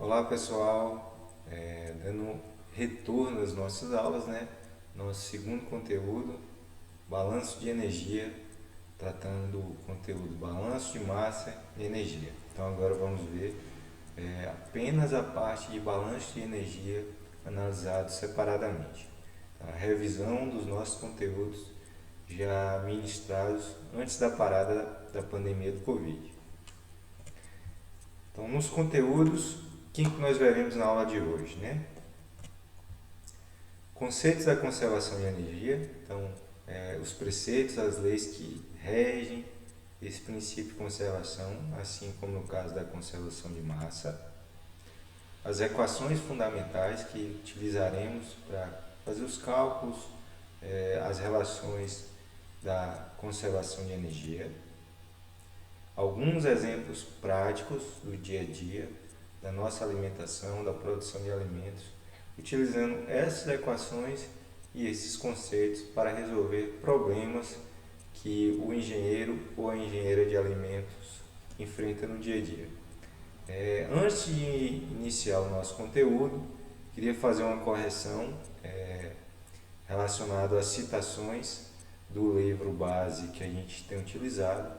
Olá pessoal, dando retorno às nossas aulas, né? Nosso segundo conteúdo, balanço de energia, tratando do conteúdo balanço de massa e energia. Então agora vamos ver apenas a parte de balanço de energia analisado separadamente. A revisão dos nossos conteúdos já ministrados antes da parada da pandemia do Covid. Então, nos conteúdos, o que nós veremos na aula de hoje, né? Conceitos da conservação de energia, então, os preceitos, as leis que regem esse princípio de conservação, assim como no caso da conservação de massa. As equações fundamentais que utilizaremos para fazer os cálculos, as relações da conservação de energia. Alguns exemplos práticos do dia a dia, da nossa alimentação, da produção de alimentos, utilizando essas equações e esses conceitos para resolver problemas que o engenheiro ou a engenheira de alimentos enfrenta no dia a dia. Antes de iniciar o nosso conteúdo, queria fazer uma correção relacionada às citações do livro base que a gente tem utilizado,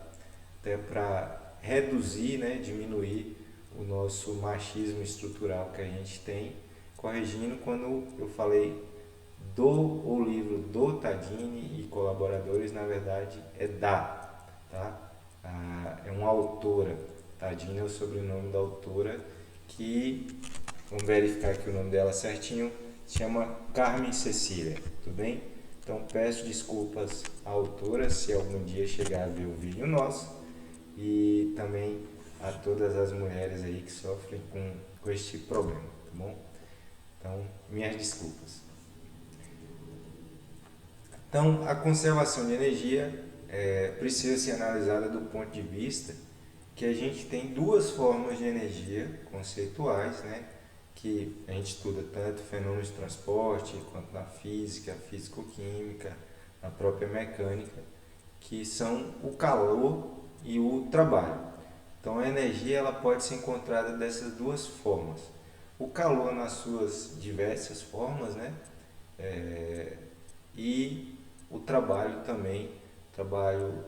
até para reduzir, diminuir o nosso machismo estrutural que a gente tem, corrigindo quando eu falei o livro do Tadini e colaboradores, na verdade é da, tá? É uma autora, Tadini é o sobrenome da autora, que, vamos verificar aqui o nome dela certinho, se chama Carmen Cecília, tudo bem? Então peço desculpas à autora se algum dia chegar a ver o vídeo nosso, e também a todas as mulheres aí que sofrem com este problema, tá bom? Então, minhas desculpas. Então, a conservação de energia precisa ser analisada do ponto de vista que a gente tem duas formas de energia conceituais, né? Que a gente estuda tanto fenômenos de transporte quanto na física, físico-química, na própria mecânica, que são o calor e o trabalho. Então a energia ela pode ser encontrada dessas duas formas. O calor nas suas diversas formas, né? E o trabalho também, trabalho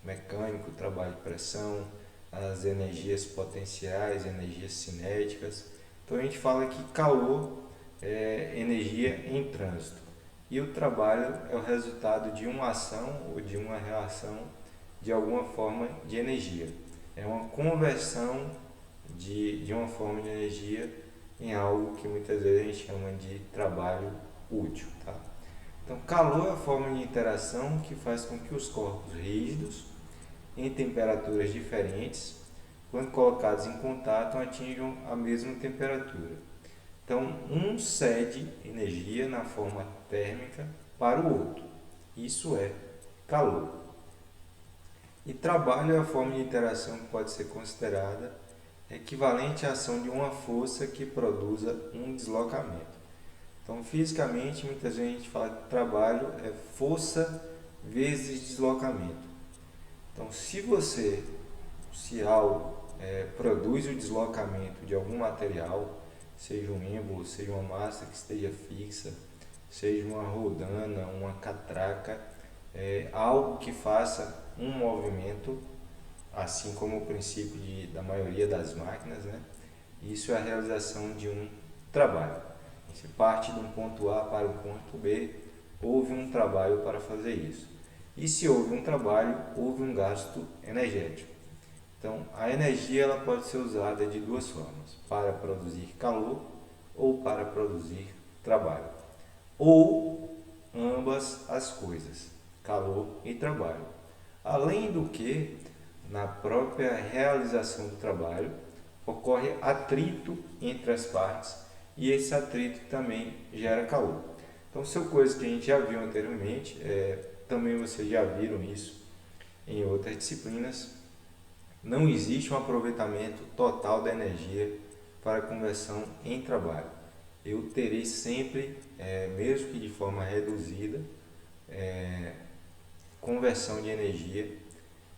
mecânico, trabalho de pressão, as energias potenciais, energias cinéticas. Então a gente fala que calor é energia em trânsito e o trabalho é o resultado de uma ação ou de uma reação de alguma forma de energia. É uma conversão de uma forma de energia em algo que muitas vezes a gente chama de trabalho útil. Tá? Então, calor é a forma de interação que faz com que os corpos rígidos, em temperaturas diferentes, quando colocados em contato, atinjam a mesma temperatura. Então, um cede energia na forma térmica para o outro. Isso é calor. E trabalho é a forma de interação que pode ser considerada equivalente à ação de uma força que produza um deslocamento. Então, fisicamente, muitas vezes a gente fala que trabalho é força vezes deslocamento. Então, se algo produz o deslocamento de algum material, seja um êmbolo, seja uma massa que esteja fixa, seja uma rodana, uma catraca, algo que faça um movimento, assim como o princípio da maioria das máquinas, né? Isso é a realização de um trabalho. Você parte de um ponto A para o ponto B, houve um trabalho para fazer isso. E se houve um trabalho, houve um gasto energético. Então, a energia ela pode ser usada de duas formas, para produzir calor ou para produzir trabalho. Ou ambas as coisas, calor e trabalho. Além do que, na própria realização do trabalho, ocorre atrito entre as partes e esse atrito também gera calor. Então, são coisas que a gente já viu anteriormente, também vocês já viram isso em outras disciplinas. Não existe um aproveitamento total da energia para conversão em trabalho. Eu terei sempre, mesmo que de forma reduzida, conversão de energia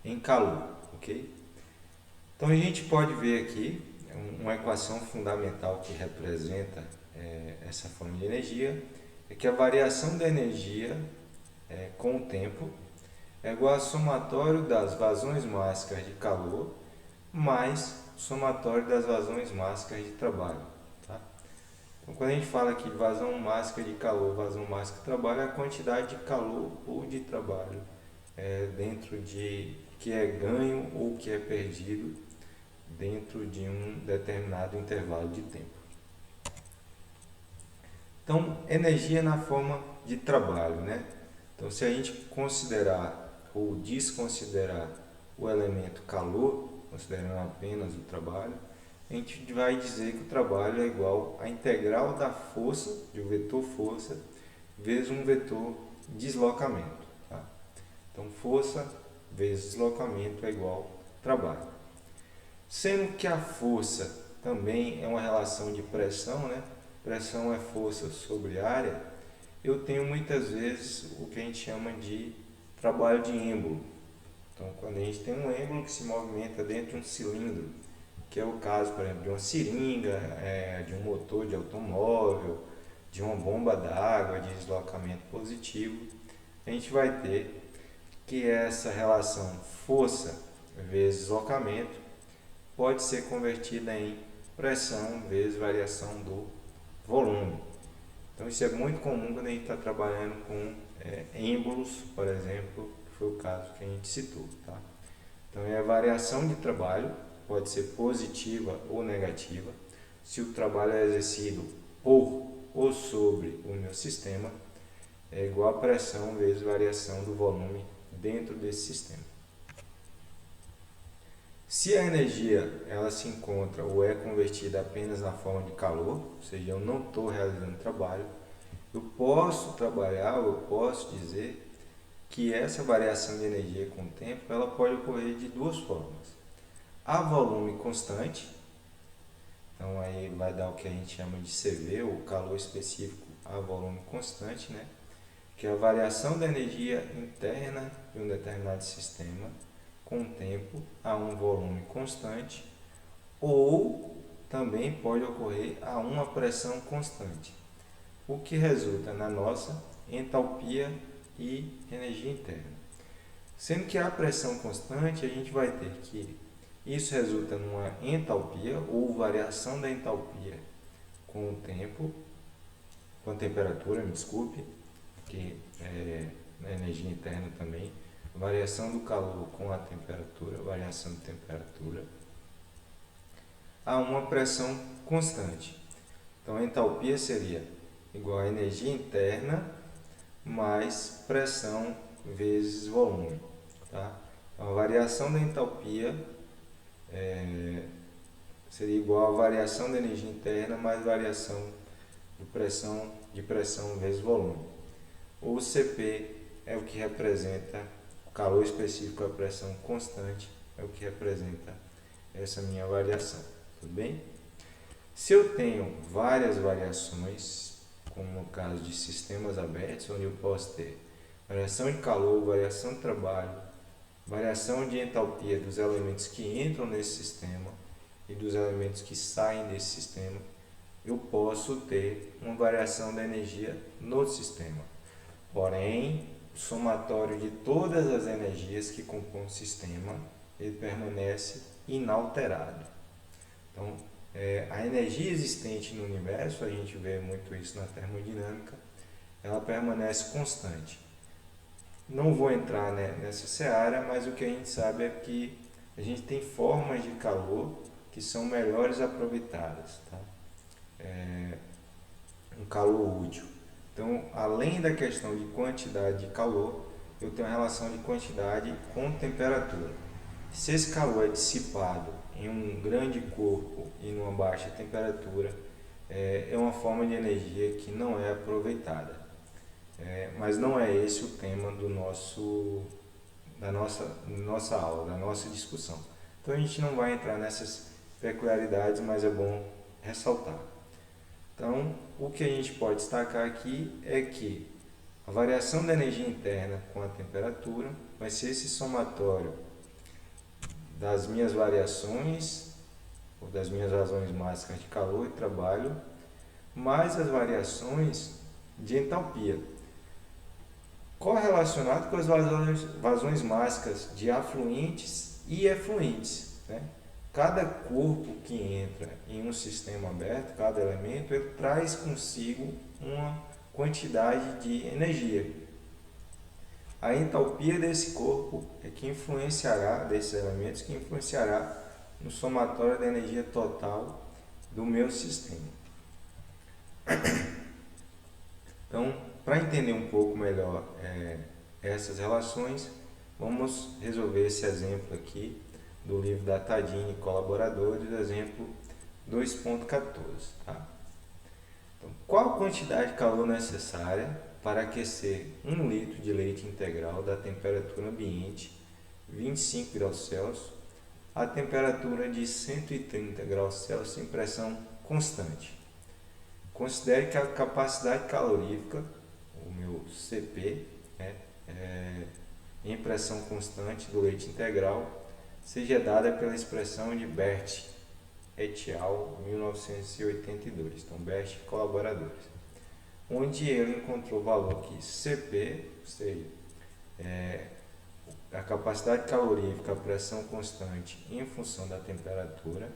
em calor, ok? Então a gente pode ver aqui uma equação fundamental que representa essa forma de energia é que a variação da energia com o tempo é igual ao somatório das vazões mássicas de calor mais o somatório das vazões mássicas de trabalho. Tá? Então, quando a gente fala aqui de vazão mássica de calor, vazão mássica de trabalho, é a quantidade de calor ou de trabalho dentro de que é ganho ou que é perdido dentro de um determinado intervalo de tempo. Então, energia na forma de trabalho, né? Então, se a gente considerar ou desconsiderar o elemento calor, considerando apenas o trabalho, a gente vai dizer que o trabalho é igual à integral da força, de um vetor força, vezes um vetor deslocamento. Tá? Então, força vezes deslocamento é igual a trabalho. Sendo que a força também é uma relação de pressão, né? Pressão é força sobre área, eu tenho muitas vezes o que a gente chama de trabalho de êmbolo. Então, quando a gente tem um êmbolo que se movimenta dentro de um cilindro, que é o caso, por exemplo, de uma seringa, de um motor de automóvel, de uma bomba d'água de deslocamento positivo, a gente vai ter que essa relação força vezes deslocamento pode ser convertida em pressão vezes variação do volume. Então isso é muito comum quando a gente está trabalhando com êmbolos, por exemplo, que foi o caso que a gente citou. Tá? Então a variação de trabalho pode ser positiva ou negativa. Se o trabalho é exercido por ou sobre o meu sistema, é igual a pressão vezes variação do volume dentro desse sistema. Se a energia ela se encontra ou é convertida apenas na forma de calor, ou seja, eu não estou realizando trabalho, eu posso trabalhar, eu posso dizer que essa variação de energia com o tempo ela pode ocorrer de duas formas. A volume constante, então aí vai dar o que a gente chama de CV, ou calor específico a volume constante, né? Que é a variação da energia interna de um determinado sistema com o tempo a um volume constante, ou também pode ocorrer a uma pressão constante, o que resulta na nossa entalpia e energia interna. Sendo que a pressão constante, a gente vai ter que isso resulta numa entalpia ou variação da entalpia com o tempo, com a temperatura, me desculpe, que na energia interna também, variação do calor com a temperatura, variação de temperatura, a uma pressão constante. Então a entalpia seria igual a energia interna mais pressão vezes volume. Tá? Então, a variação da entalpia seria igual a variação da energia interna mais variação de pressão vezes volume. O CP é o que representa o calor específico, a pressão constante é o que representa essa minha variação. Tudo bem? Se eu tenho várias variações, como no caso de sistemas abertos, onde eu posso ter variação de calor, variação de trabalho, variação de entalpia dos elementos que entram nesse sistema e dos elementos que saem desse sistema, eu posso ter uma variação da energia no sistema. Porém, o somatório de todas as energias que compõem o sistema, ele permanece inalterado. Então, a energia existente no universo, a gente vê muito isso na termodinâmica, ela permanece constante. Não vou entrar nessa seara, mas o que a gente sabe é que a gente tem formas de calor que são melhores aproveitadas. Tá? Um calor útil. Então, além da questão de quantidade de calor, eu tenho uma relação de quantidade com temperatura. Se esse calor é dissipado em um grande corpo e numa baixa temperatura, é uma forma de energia que não é aproveitada. Mas não é esse o tema da nossa aula, da nossa discussão. Então a gente não vai entrar nessas peculiaridades, mas é bom ressaltar. Então, o que a gente pode destacar aqui é que a variação da energia interna com a temperatura vai ser esse somatório das minhas variações ou das minhas razões básicas de calor e trabalho, mais as variações de entalpia, correlacionado com as vazões máxicas de afluentes e efluentes, né? Cada corpo que entra em um sistema aberto, cada elemento, ele traz consigo uma quantidade de energia. A entalpia desse corpo é que influenciará, desses elementos, que influenciará no somatório da energia total do meu sistema. Então, para entender um pouco melhor essas relações, vamos resolver esse exemplo aqui do livro da Tadini e colaboradores, exemplo 2.14. Tá? Então, qual a quantidade de calor necessária para aquecer 1 litro de leite integral da temperatura ambiente, 25 graus Celsius, a temperatura de 130 graus Celsius em pressão constante? Considere que a capacidade calorífica, o meu CP, em pressão constante do leite integral, seja dada pela expressão de Bert et al. 1982. Então, Bert e colaboradores. Onde ele encontrou o valor que CP, ou seja, a capacidade calorífica, a pressão constante em função da temperatura,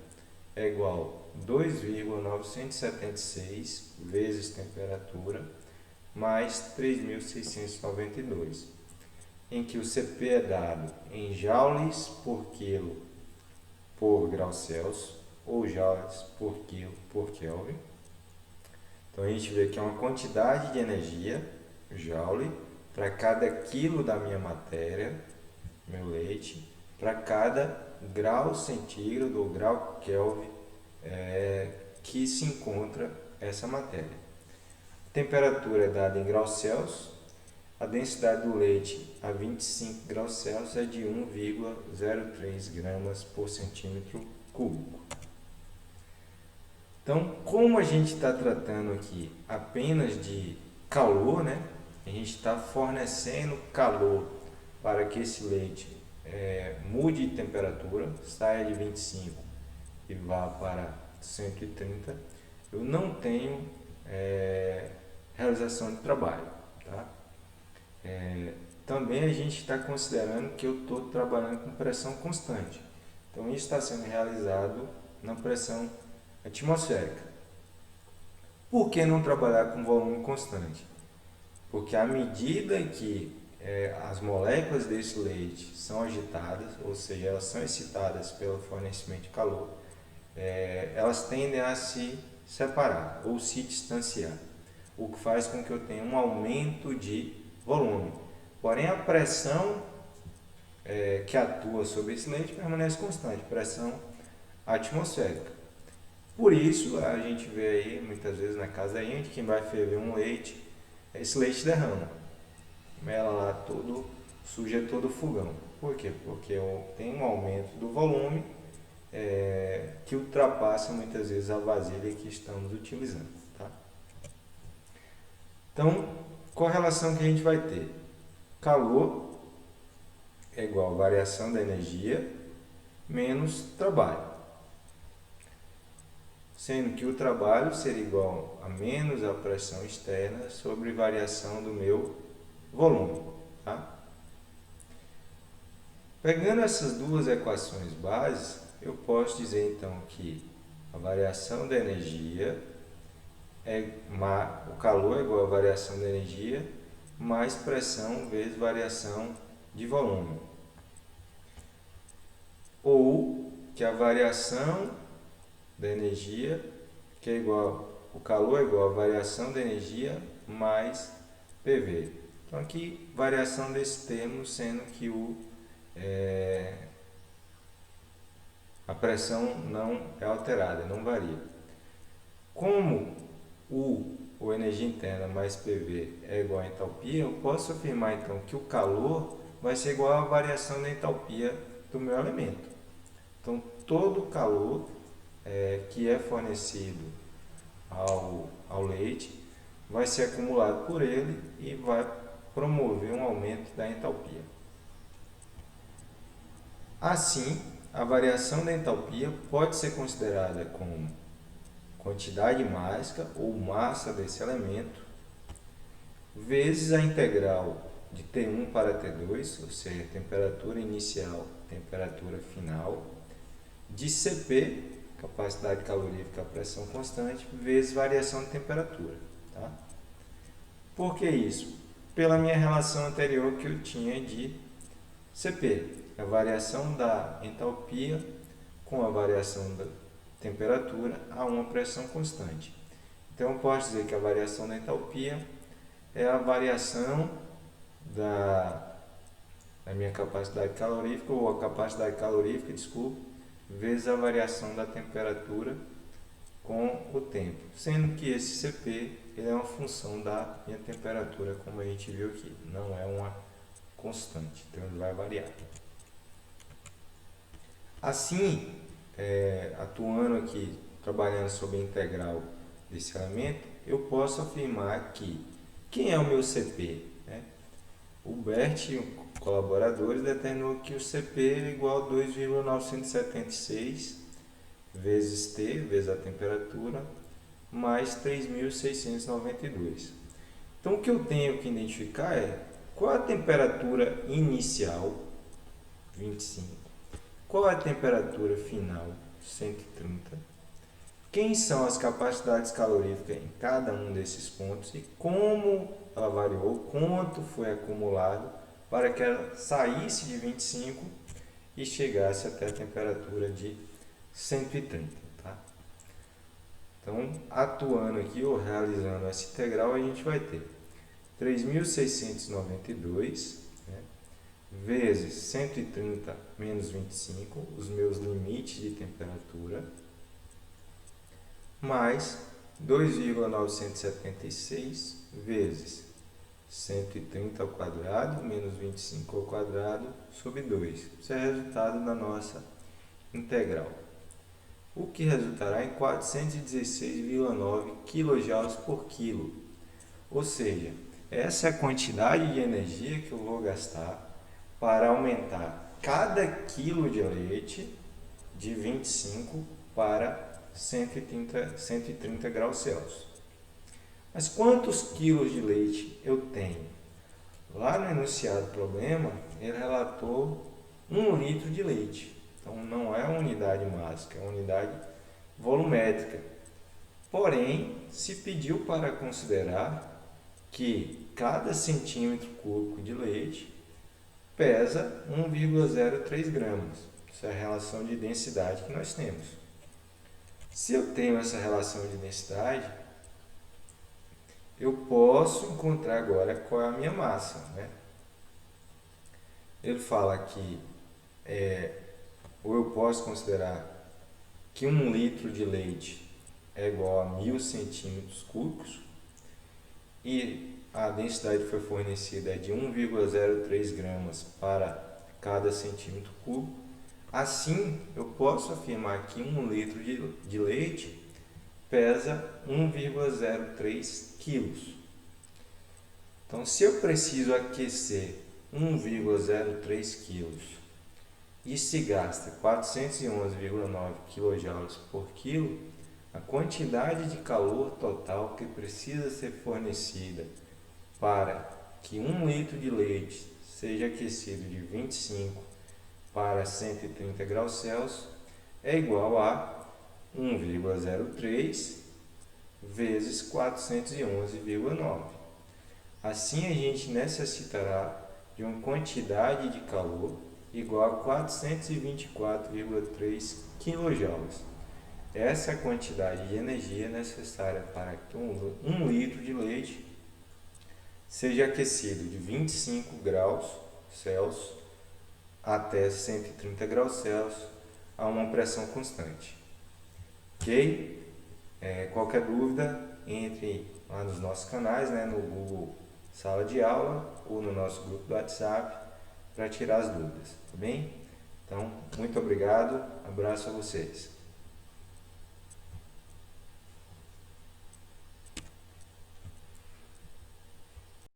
é igual a 2,976 vezes temperatura mais 3.692, em que o CP é dado em joules por quilo por grau Celsius ou joules por quilo por Kelvin. Então a gente vê que é uma quantidade de energia, joule, para cada quilo da minha matéria, meu leite, para cada grau centígrado ou grau Kelvin que se encontra essa matéria. A temperatura é dada em graus Celsius, a densidade do leite a 25 graus Celsius é de 1,03 gramas por centímetro cúbico. Então, como a gente está tratando aqui apenas de calor, né? A gente está fornecendo calor para que esse leite mude de temperatura, saia de 25 e vá para 130, eu não tenho realização de trabalho. Tá? Também a gente está considerando que eu estou trabalhando com pressão constante. Então isso está sendo realizado na pressão atmosférica. Por que não trabalhar com volume constante? Porque à medida que as moléculas desse leite são agitadas, ou seja, elas são excitadas pelo fornecimento de calor, elas tendem a se separar ou se distanciar, o que faz com que eu tenha um aumento de volume. Porém, a pressão que atua sobre esse leite permanece constante, pressão atmosférica. Por isso, a gente vê aí, muitas vezes na casa da gente, quem vai ferver um leite, esse leite derrama. Mela lá todo, suja todo o fogão. Por quê? Porque tem um aumento do volume que ultrapassa muitas vezes a vasilha que estamos utilizando. Tá? Então, qual a relação que a gente vai ter? Calor é igual a variação da energia menos trabalho. Sendo que o trabalho seria igual a menos a pressão externa sobre variação do meu volume. Tá? Pegando essas duas equações bases, eu posso dizer então que a variação da energia o calor é igual a variação da energia mais pressão vezes variação de volume. Ou que a variação da energia, que é igual, o calor é igual a variação da energia mais PV. Então aqui, variação desse termo, sendo que a pressão não é alterada, não varia. Como o energia interna mais PV é igual a entalpia, eu posso afirmar então que o calor vai ser igual à variação da entalpia do meu elemento. Então todo o calor que é fornecido ao leite vai ser acumulado por ele e vai promover um aumento da entalpia. Assim, a variação da entalpia pode ser considerada como quantidade mássica ou massa desse elemento, vezes a integral de T1 para T2, ou seja, temperatura inicial, temperatura final, de Cp, capacidade calorífica, pressão constante, vezes variação de temperatura. Tá? Por que isso? Pela minha relação anterior que eu tinha de Cp, a variação da entalpia com a variação da temperatura a uma pressão constante. Então, eu posso dizer que a variação da entalpia é a variação da minha capacidade calorífica, ou a capacidade calorífica, desculpe, vezes a variação da temperatura com o tempo, sendo que esse Cp ele é uma função da minha temperatura, como a gente viu aqui, não é uma constante, então ele vai variar. Assim, atuando aqui, trabalhando sobre a integral desse elemento, eu posso afirmar que quem é o meu Cp? O Bert e os colaboradores determinou que o Cp é igual a 2,976 vezes T, vezes a temperatura, mais 3.692. Então, o que eu tenho que identificar é qual a temperatura inicial, 25, qual a temperatura final, 130, quem são as capacidades caloríficas em cada um desses pontos e como ela variou, quanto foi acumulado para que ela saísse de 25 e chegasse até a temperatura de 130. Tá? Então, atuando aqui ou realizando essa integral, a gente vai ter 3.692, vezes 130 menos 25, os meus limites de temperatura, mais 2,976 vezes 130 ao quadrado menos 25 ao quadrado sobre 2. Isso é o resultado da nossa integral. O que resultará em 416,9 kJ por quilo. Ou seja, essa é a quantidade de energia que eu vou gastar para aumentar cada quilo de leite de 25 para 130 graus Celsius. Mas quantos quilos de leite eu tenho? Lá no enunciado do problema, ele relatou 1 litro de leite. Então, não é uma unidade mássica, é uma unidade volumétrica. Porém, se pediu para considerar que cada centímetro cúbico de leite pesa 1,03 gramas. Essa é a relação de densidade que nós temos. Se eu tenho essa relação de densidade, eu posso encontrar agora qual é a minha massa. Ele fala que, ou eu posso considerar que 1 litro de leite é igual a 1.000 centímetros cúbicos e a densidade que foi fornecida é de 1,03 gramas para cada centímetro cúbico. Assim, eu posso afirmar que 1 litro de leite pesa 1,03 quilos. Então, se eu preciso aquecer 1,03 quilos e se gasta 411,9 kJ por quilo, a quantidade de calor total que precisa ser fornecida para que 1 litro de leite seja aquecido de 25 para 130 graus Celsius é igual a 1,03 vezes 411,9. Assim, a gente necessitará de uma quantidade de calor igual a 424,3 kJ. Essa é a quantidade de energia necessária para que 1 litro de leite seja aquecido de 25 graus Celsius até 130 graus Celsius a uma pressão constante. Ok? Qualquer dúvida, entre lá nos nossos canais, no Google Sala de Aula ou no nosso grupo do WhatsApp para tirar as dúvidas, tá bem? Então, muito obrigado, abraço a vocês.